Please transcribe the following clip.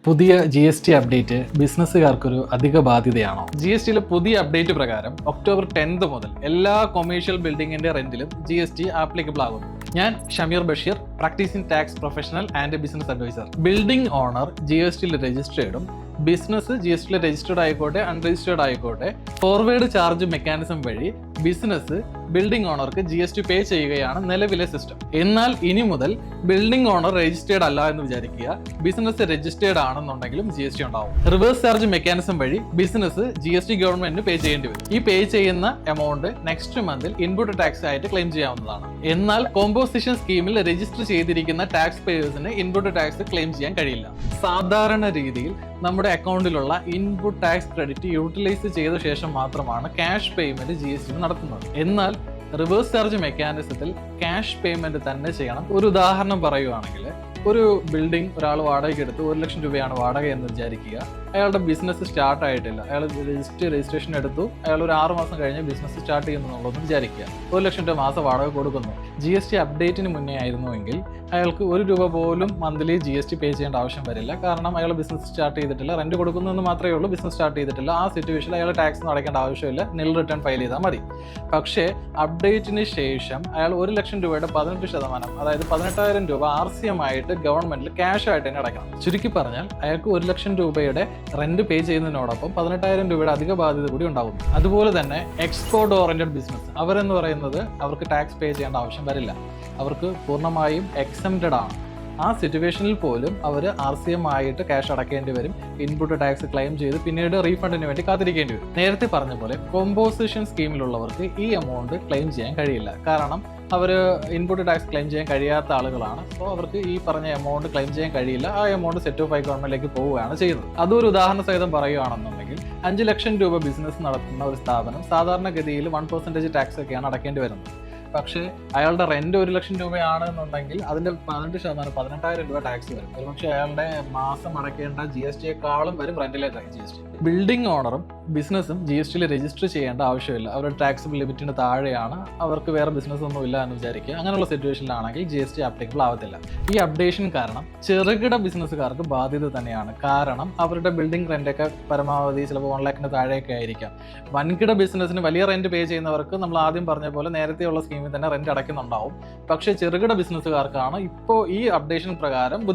പുതിയ GST update ബിസിനസ്സുകാർക്കൊരു അധിക ബാധ്യതയാണോ? GSTയിലെ പുതിയ അപ്ഡേറ്റ് പ്രകാരം ഒക്ടോബർ 10 മുതൽ എല്ലാ കൊമേഴ്ഷ്യൽ ബിൽഡിംഗിന്റെ റെന്റിലും GST ആപ്ലിക്കബിൾ ആകുന്നു. ഞാൻ Shameer Basheer, practicing tax professional and business adviser. Building owner GSTയിൽ രജിസ്റ്റേർഡും ബിസിനസ് GSTയിൽ രജിസ്റ്റേർഡ് ആയിക്കോട്ടെ അൺരജിസ്റ്റേർഡ് ആയിക്കോട്ടെ ഫോർവേഡ് ചാർജ് മെക്കാനിസം വഴി ബിസിനസ് ബിൽഡിംഗ് ഓണർക്ക് GST പേ ചെയ്യുകയാണ് നിലവിലെ സിസ്റ്റം. എന്നാൽ ഇനി മുതൽ ബിൽഡിംഗ് ഓണർ രജിസ്റ്റേർഡ് അല്ല എന്ന് വിചാരിക്കുക, ബിസിനസ് രജിസ്റ്റേർഡ് ആണെന്നുണ്ടെങ്കിലും GST ഉണ്ടാവും. റിവേഴ്സ് ചാർജ് മെക്കാനിസം വഴി ബിസിനസ് GST ഗവൺമെന്റിന് പേ ചെയ്യേണ്ടി വരും. ഈ പേ ചെയ്യുന്ന എമൗണ്ട് നെക്സ്റ്റ് മന്തിൽ ഇൻപുട്ട് ടാക്സ് ആയിട്ട് ക്ലെയിം ചെയ്യാവുന്നതാണ്. എന്നാൽ കോമ്പോസിഷൻ സ്കീമിൽ രജിസ്റ്റർ ചെയ്തിരിക്കുന്ന ടാക്സ് പേയേഴ്സിന് ഇൻപുട്ട് ടാക്സ് ക്ലെയിം ചെയ്യാൻ കഴിയില്ല. സാധാരണ രീതിയിൽ നമ്മുടെ അക്കൗണ്ടിലുള്ള ഇൻപുട്ട് ടാക്സ് ക്രെഡിറ്റ് യൂട്ടിലൈസ് ചെയ്ത ശേഷം മാത്രമാണ് ക്യാഷ് പേയ്മെന്റ് GST നടത്തുന്നത്. എന്നാൽ റിവേഴ്സ് ചാർജ് മെക്കാനിസത്തിൽ ക്യാഷ് പേയ്മെന്റ് തന്നെ ചെയ്യണം. ഒരു ഉദാഹരണം പറയുവാണെങ്കിൽ, ഒരു ബിൽഡിംഗ് ഒരാൾ വാടകയ്ക്ക് എടുത്ത് 1 ലക്ഷം രൂപയാണ് വാടക എന്ന് വിചാരിക്കുക. അയാളുടെ ബിസിനസ് സ്റ്റാർട്ട് ആയിട്ടില്ല, അയാൾ രജിസ്ട്രേഷൻ എടുത്തു, അയാൾ ഒരു 6 മാസം കഴിഞ്ഞ് ബിസിനസ് സ്റ്റാർട്ട് ചെയ്യുന്നുള്ളതെന്ന് വിചാരിക്കുക. 1 ലക്ഷം രൂപ മാസം വാടക കൊടുക്കുന്നു. GST അപ്ഡേറ്റിന് മുന്നേ ആയിരുന്നുവെങ്കിൽ അയാൾക്ക് 1 രൂപ പോലും മന്ത്ലി GST പേ ചെയ്യേണ്ട ആവശ്യം വരില്ല. കാരണം അയാൾ ബിസിനസ് സ്റ്റാർട്ട് ചെയ്തിട്ടില്ല, റെന്റ് കൊടുക്കുന്നതെന്ന് മാത്രമേ ഉള്ളൂ, ബിസിനസ് സ്റ്റാർട്ട് ചെയ്തിട്ടില്ല. ആ സിറ്റുവേഷനിൽ അയാൾ ടാക്സ് അടയ്ക്കേണ്ട ആവശ്യമില്ല, നിൽ റിട്ടേൺ ഫയൽ ചെയ്താൽ മതി. പക്ഷേ അപ്ഡേറ്റിന് ശേഷം അയാൾ 1 ലക്ഷം രൂപയുടെ 18%, അതായത് 18,000 രൂപ RCM ആയിട്ട് ഗവൺമെന്റിൽ ക്യാഷ് ആയിട്ട് തന്നെ അടയ്ക്കണം. ചുരുക്കി പറഞ്ഞാൽ അയാൾക്ക് 1 ലക്ഷം രൂപയുടെ റെന്റ് പേ ചെയ്യുന്നതിനോടൊപ്പം 18,000 രൂപയുടെ അധിക ബാധ്യത കൂടി ഉണ്ടാകും. അതുപോലെ തന്നെ എക്സ്പോർട്ട് ഓറിയന്റഡ് ബിസിനസ് അവരെന്ന് പറയുന്നത് അവർക്ക് ടാക്സ് പേ ചെയ്യേണ്ട ആവശ്യം വരില്ല, അവർക്ക് പൂർണ്ണമായും എക്സംപ്റ്റഡ് ആണ്. ആ സിറ്റുവേഷനിൽ പോലും അവർ RCM ആയിട്ട് ക്യാഷ് അടയ്ക്കേണ്ടി വരും, ഇൻപുട്ട് ടാക്സ് ക്ലെയിം ചെയ്ത് പിന്നീട് റീഫണ്ടിന് വേണ്ടി കാത്തിരിക്കേണ്ടി വരും. നേരത്തെ പറഞ്ഞ പോലെ കോമ്പോസിഷൻ സ്കീമിലുള്ളവർക്ക് ഈ എമൗണ്ട് ക്ലെയിം ചെയ്യാൻ കഴിയില്ല. കാരണം അവർ ഇൻപുട്ട് ടാക്സ് ക്ലെയിം ചെയ്യാൻ കഴിയാത്ത ആളുകളാണ്. സോ അവർക്ക് ഈ പറഞ്ഞ എമൗണ്ട് ക്ലെയിം ചെയ്യാൻ കഴിയില്ല. ആ എമൗണ്ട് സെറ്റ് ഓഫ് ആയി ഗവൺമെന്റിലേക്ക് പോവുകയാണ് ചെയ്യുന്നത്. അതൊരു ഉദാഹരണ സഹിതം പറയുകയാണെന്നുണ്ടെങ്കിൽ 5 ലക്ഷം രൂപ ബിസിനസ് നടത്തുന്ന ഒരു സ്ഥാപനം സാധാരണഗതിയിൽ 1% ടാക്സ് ഒക്കെയാണ് അടയ്ക്കേണ്ടി വരുന്നത്. പക്ഷേ അയാളുടെ റെന്റ് 1 ലക്ഷം രൂപയാണെന്നുണ്ടെങ്കിൽ അതിന്റെ 18% 18,000 രൂപ ടാക്സ് വരും. ഒരുപക്ഷെ അയാളുടെ മാസം അടയ്ക്കേണ്ട GSTയെക്കാളും വരും റെന്റിലെ GST. ബിൽഡിംഗ് ഓണറും ബിസിനസ്സും GSTയിൽ രജിസ്റ്റർ ചെയ്യേണ്ട ആവശ്യമില്ല. അവരുടെ ടാക്സ് ലിമിറ്റിന് താഴെയാണ്, അവർക്ക് വേറെ ബിസിനസ് ഒന്നും ഇല്ല എന്ന് വിചാരിക്കുക. അങ്ങനെയുള്ള സിറ്റുവേഷനിലാണെങ്കിൽ GST ആപ്ലിക്കബിൾ ആവത്തില്ല. ഈ അപ്ഡേഷൻ കാരണം ചെറുകിട ബിസിനസ്സുകാർക്ക് ബാധ്യത തന്നെയാണ്. കാരണം അവരുടെ ബിൽഡിംഗ് റെന്റൊക്കെ പരമാവധി ചിലപ്പോൾ 1 ലക്ഷത്തിന് താഴെയൊക്കെ ആയിരിക്കാം. വൻകിട ബിസിനസ്സിന് വലിയ റെന്റ് പേ ചെയ്യുന്നവർക്ക് നമ്മൾ ആദ്യം പറഞ്ഞ പോലെ നേരത്തെയുള്ള സ്കീമിൽ തന്നെ റെന്റ് അടയ്ക്കുന്നുണ്ടാവും. പക്ഷേ ചെറുകിട ബിസിനസ്സുകാർക്കാണ് ഇപ്പോൾ ഈ അപ്ഡേഷൻ പ്രകാരം ബുദ്ധിമുട്ട്.